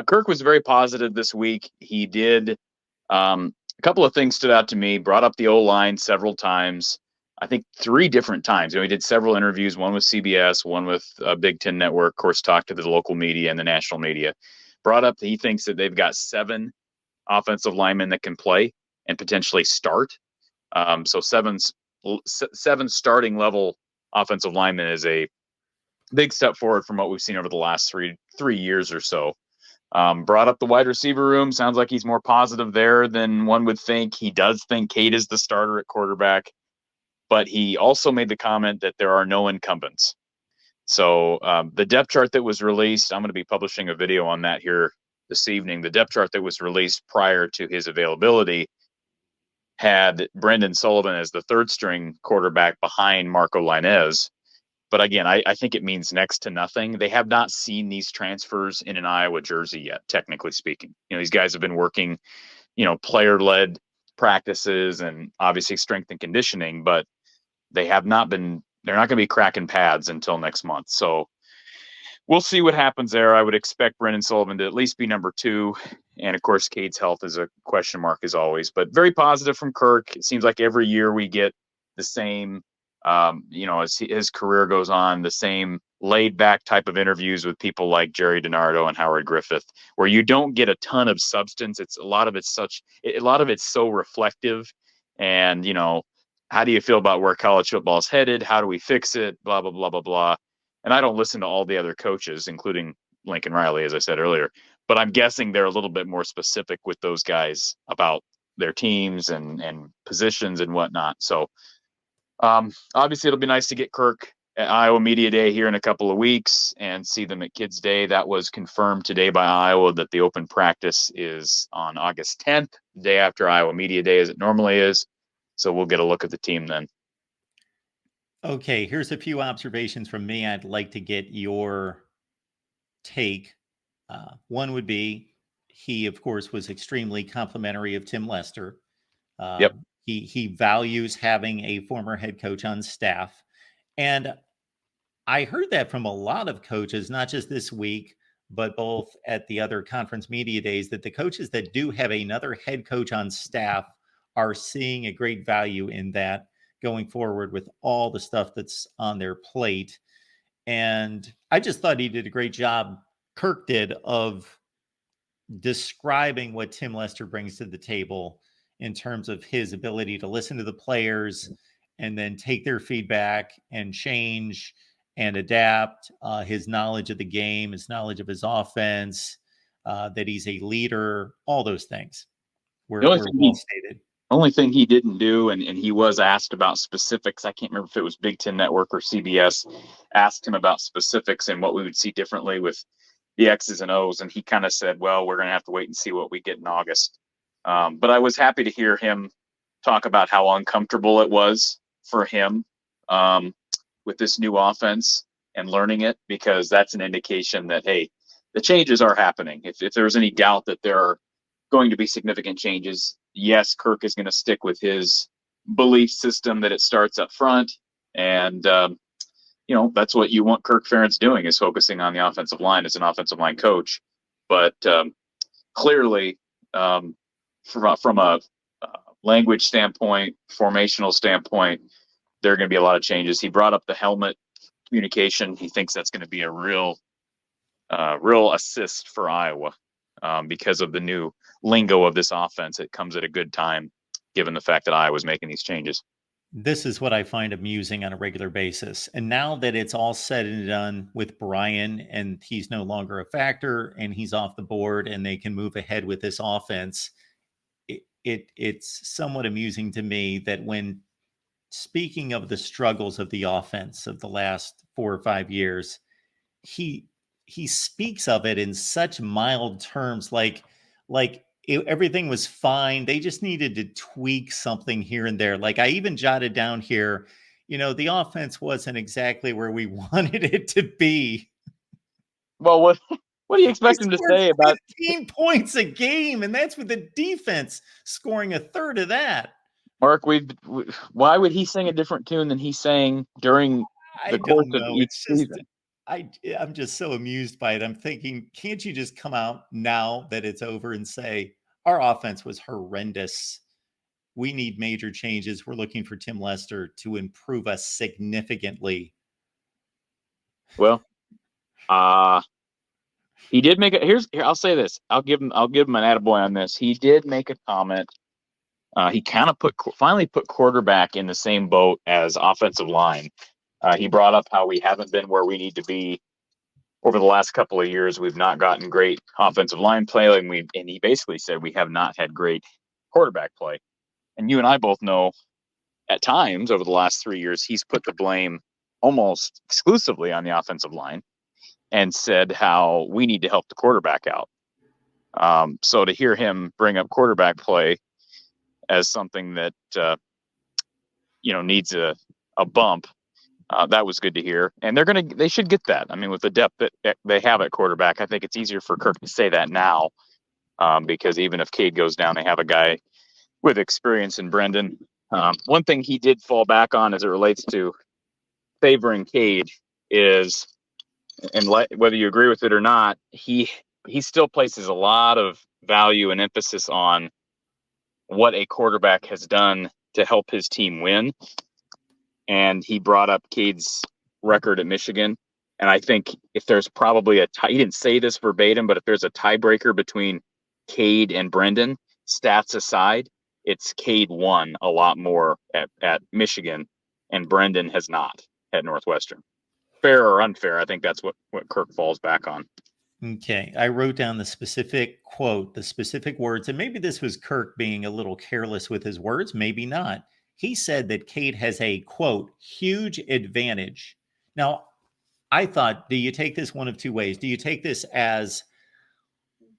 Kirk was very positive this week. He did a couple of things stood out to me. Brought up the O line several times. I think 3 different times. He did several interviews. One with CBS, one with Big Ten Network. Of course, talked to the local media and the national media. Brought up that he thinks that they've got 7 offensive linemen that can play and potentially start. So seven starting level offensive linemen is a big step forward from what we've seen over the last three years or so. Brought up the wide receiver room. Sounds like he's more positive there than one would think. He does think Cade is the starter at quarterback, but he also made the comment that there are no incumbents. So the depth chart that was released, I'm going to be publishing a video on that here this evening. The depth chart that was released prior to his availability had Brendan Sullivan as the third string quarterback behind Marco Lainez. But again, I think it means next to nothing. They have not seen these transfers in an Iowa jersey yet, technically speaking. These guys have been working, player-led practices and obviously strength and conditioning, but they're not going to be cracking pads until next month. So we'll see what happens there. I would expect Brendan Sullivan to at least be number 2. And of course, Cade's health is a question mark as always, but very positive from Kirk. It seems like every year we get the same, as his career goes on, the same laid back type of interviews with people like Jerry DiNardo and Howard Griffith, where you don't get a ton of substance. A lot of it's so reflective. And, how do you feel about where college football is headed? How do we fix it? Blah, blah, blah, blah, blah. And I don't listen to all the other coaches, including Lincoln Riley, as I said earlier, but I'm guessing they're a little bit more specific with those guys about their teams and positions and whatnot. So obviously it'll be nice to get Kirk at Iowa Media Day here in a couple of weeks and see them at Kids Day. That was confirmed today by Iowa that the open practice is on August 10th, the day after Iowa Media Day as it normally is. So we'll get a look at the team then. Okay, here's a few observations from me. I'd like to get your take. One would be he, of course, was extremely complimentary of Tim Lester. Yep. He values having a former head coach on staff. And I heard that from a lot of coaches, not just this week, but both at the other conference media days, that the coaches that do have another head coach on staff are seeing a great value in that going forward with all the stuff that's on their plate. And I just thought he did a great job, Kirk did, of describing what Tim Lester brings to the table in terms of his ability to listen to the players and then take their feedback and change and adapt, his knowledge of the game, his knowledge of his offense, that he's a leader, all those things were well stated. Only thing he didn't do, and he was asked about specifics. I can't remember if it was Big Ten Network or CBS asked him about specifics and what we would see differently with the X's and O's. And he kind of said, well, we're going to have to wait and see what we get in August. But I was happy to hear him talk about how uncomfortable it was for him with this new offense and learning it, because that's an indication that, hey, the changes are happening. If there's any doubt that there are going to be significant changes, yes, Kirk is going to stick with his belief system that it starts up front. And, that's what you want Kirk Ferentz doing, is focusing on the offensive line as an offensive line coach. But clearly, from a language standpoint, formational standpoint, there are going to be a lot of changes. He brought up the helmet communication. He thinks that's going to be a real assist for Iowa. Because of the new lingo of this offense. It comes at a good time, given the fact that Iowa's making these changes. This is what I find amusing on a regular basis. And now that it's all said and done with Brian, and he's no longer a factor and he's off the board and they can move ahead with this offense, it's somewhat amusing to me that when speaking of the struggles of the offense of the last 4 or 5 years, he speaks of it in such mild terms, like everything was fine. They just needed to tweak something here and there. Like I even jotted down here, the offense wasn't exactly where we wanted it to be. Well, what do you expect him to say about 15 points a game? And that's with the defense scoring a third of that. Mark, why would he sing a different tune than he sang during the course of each season? I'm just so amused by it. I'm thinking, can't you just come out now that it's over and say our offense was horrendous? We need major changes. We're looking for Tim Lester to improve us significantly. Well, uh he did make it. Here, I'll say this. I'll give him an attaboy on this. He did make a comment. He kind of finally put quarterback in the same boat as offensive line. He brought up how we haven't been where we need to be over the last couple of years. We've not gotten great offensive line play, and he basically said we have not had great quarterback play. And you and I both know at times over the last 3 years, he's put the blame almost exclusively on the offensive line and said how we need to help the quarterback out. So to hear him bring up quarterback play as something that needs a bump, that was good to hear. And they should get that. I mean, with the depth that they have at quarterback, I think it's easier for Kirk to say that now, because even if Cade goes down, they have a guy with experience in Brendan. One thing he did fall back on as it relates to favoring Cade is, and whether you agree with it or not, he still places a lot of value and emphasis on what a quarterback has done to help his team win. And he brought up Cade's record at Michigan. And I think if there's probably he didn't say this verbatim, but if there's a tiebreaker between Cade and Brendan, stats aside, it's Cade won a lot more at Michigan, and Brendan has not at Northwestern. Fair or unfair, I think that's what Kirk falls back on. Okay. I wrote down the specific quote, the specific words, and maybe this was Kirk being a little careless with his words, maybe not. He said that Cade has a, quote, huge advantage. Now, I thought, do you take this one of two ways? Do you take this as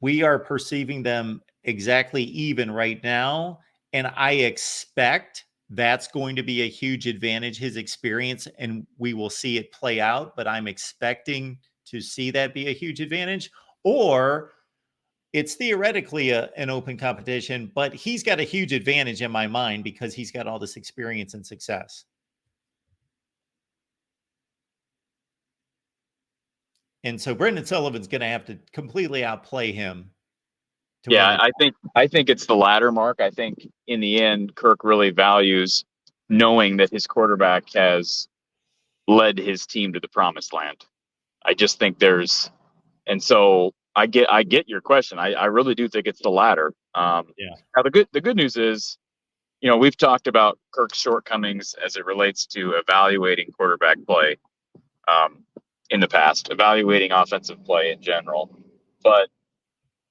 we are perceiving them exactly even right now, and I expect that's going to be a huge advantage, his experience, and we will see it play out, but I'm expecting to see that be a huge advantage? Or it's theoretically an open competition, but he's got a huge advantage in my mind because he's got all this experience and success. And so Brendan Sullivan's going to have to completely outplay him. Yeah, I think it's the latter, Mark. I think in the end, Kirk really values knowing that his quarterback has led his team to the promised land. I just think and so I get your question. I really do think it's the latter. Yeah. Now the good news is, we've talked about Kirk's shortcomings as it relates to evaluating quarterback play in the past, evaluating offensive play in general. But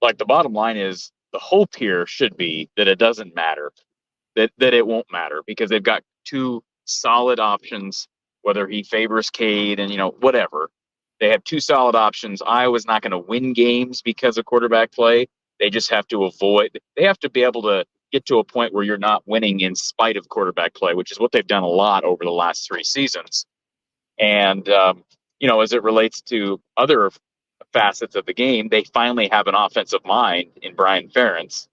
like the bottom line is, the hope here should be that it doesn't matter, that it won't matter, because they've got two solid options. Whether he favors Cade and whatever, they have two solid options. Iowa's not going to win games because of quarterback play. They just have to they have to be able to get to a point where you're not winning in spite of quarterback play, which is what they've done a lot over the last 3 seasons. And, as it relates to other facets of the game, they finally have an offensive mind in Brian Ferentz,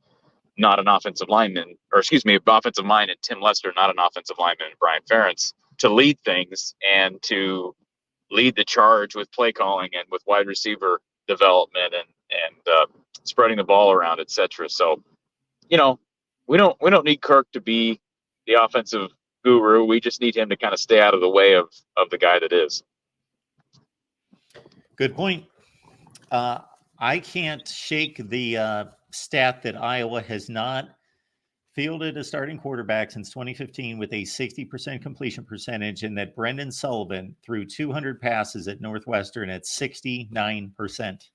not an offensive lineman, or excuse me, offensive mind in Tim Lester, not an offensive lineman in Brian Ferentz, to lead things and to lead the charge with play calling and with wide receiver development and spreading the ball around, etc. So, we don't need Kirk to be the offensive guru. We just need him to kind of stay out of the way of the guy that is. Good point. I can't shake the stat that Iowa has not fielded a starting quarterback since 2015 with a 60% completion percentage, and that Brendan Sullivan threw 200 passes at Northwestern at 69%.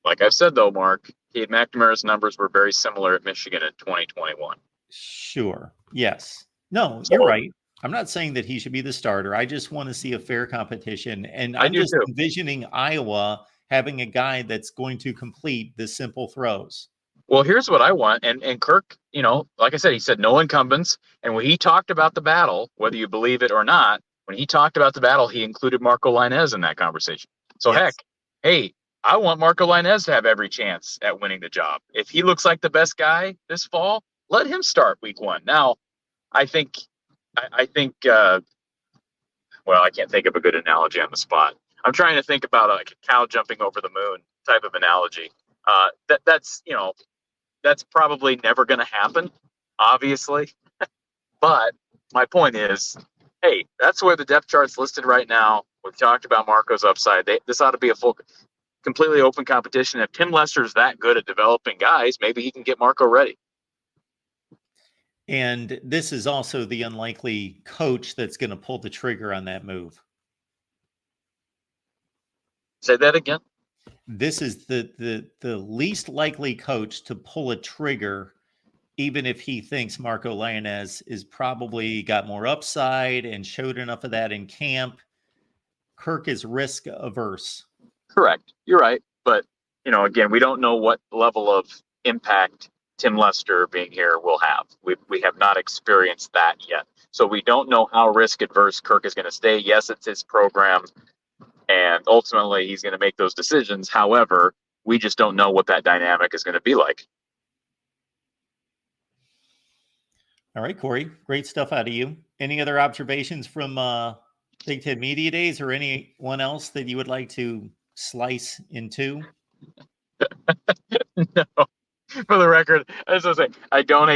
Like I've said, though, Mark, Cade McNamara's numbers were very similar at Michigan in 2021. Sure. Yes. No, you're right. I'm not saying that he should be the starter. I just want to see a fair competition. And I'm just envisioning Iowa having a guy that's going to complete the simple throws. Well, here's what I want. And Kirk, like I said, he said no incumbents. And when he talked about the battle, whether you believe it or not, when he talked about the battle, he included Marco Lainez in that conversation. So, Yes. Heck, hey, I want Marco Lainez to have every chance at winning the job. If he looks like the best guy this fall, let him start week 1. Now, I think well, I can't think of a good analogy on the spot. I'm trying to think about like a cow jumping over the moon type of analogy. That's probably never going to happen, obviously. But my point is, hey, that's where the depth chart's listed right now. We've talked about Marco's upside. This ought to be a full, completely open competition. If Tim Lester's that good at developing guys, maybe he can get Marco ready. And this is also the unlikely coach that's going to pull the trigger on that move. Say that again. This is the least likely coach to pull a trigger, even if he thinks Marco Lainez is probably got more upside and showed enough of that in camp. Kirk is risk averse. Correct. You're right. But, again, we don't know what level of impact Tim Lester being here will have. We have not experienced that yet. So we don't know how risk adverse Kirk is going to stay. Yes, it's his program, and ultimately he's going to make those decisions. However, we just don't know what that dynamic is going to be like. All right, Corey, great stuff out of you. Any other observations from Big Ten Media Days or anyone else that you would like to slice into? No, for the record, as I say, I don't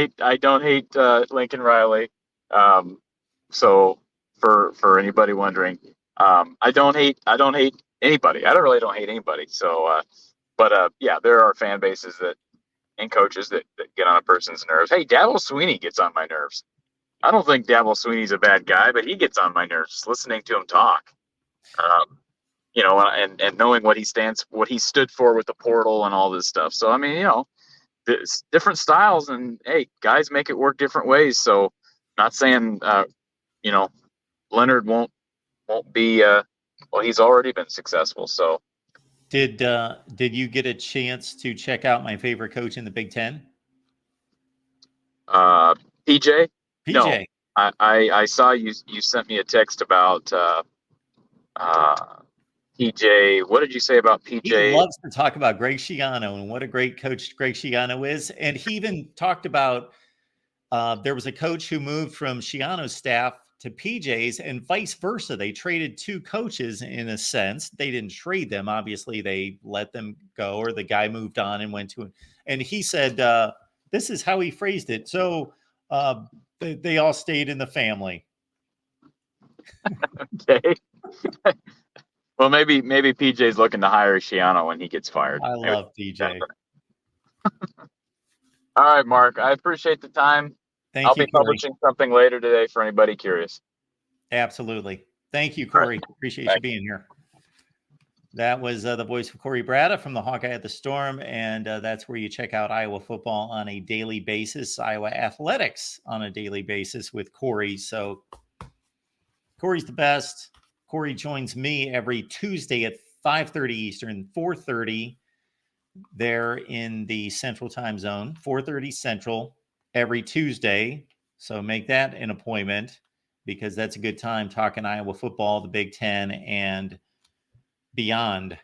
hate Lincoln Riley. So for anybody wondering, I don't hate anybody. I don't hate anybody. So, yeah, there are fan bases and coaches that get on a person's nerves. Hey, Dabble Sweeney gets on my nerves. I don't think Dabble Sweeney's a bad guy, but he gets on my nerves just listening to him talk. And knowing what he stood for with the portal and all this stuff. So I mean, it's different styles, and hey, guys make it work different ways. So, not saying Leonard won't be. Well, he's already been successful. So, Did you get a chance to check out my favorite coach in the Big Ten? PJ. No, PJ. I saw you sent me a text about PJ. What did you say about He PJ? loves to talk about Greg Schiano and what a great coach Greg Schiano is. And he even talked about there was a coach who moved from Schiano's staff to PJ's and vice versa. They traded two coaches in a sense. They didn't trade them. Obviously, they let them go, or the guy moved on and went to. And he said, this is how he phrased it. So they all stayed in the family. Okay. Well, maybe PJ's looking to hire Shiano when he gets fired. I love PJ. All right, Mark. I appreciate the time. I'll Thank you, be Corey. publishing something later today for anybody curious. Absolutely. Thank you, Corey. Right. Appreciate you being here. That was the voice of Corey Bratta from the Hawkeye at the Storm, and that's where you check out Iowa football on a daily basis, Iowa athletics on a daily basis with Corey. So Corey's the best. Corey joins me every Tuesday at 5:30 Eastern, 4:30 there in the Central Time Zone, 4:30 Central every Tuesday. So make that an appointment because that's a good time talking Iowa football, the Big Ten, and beyond.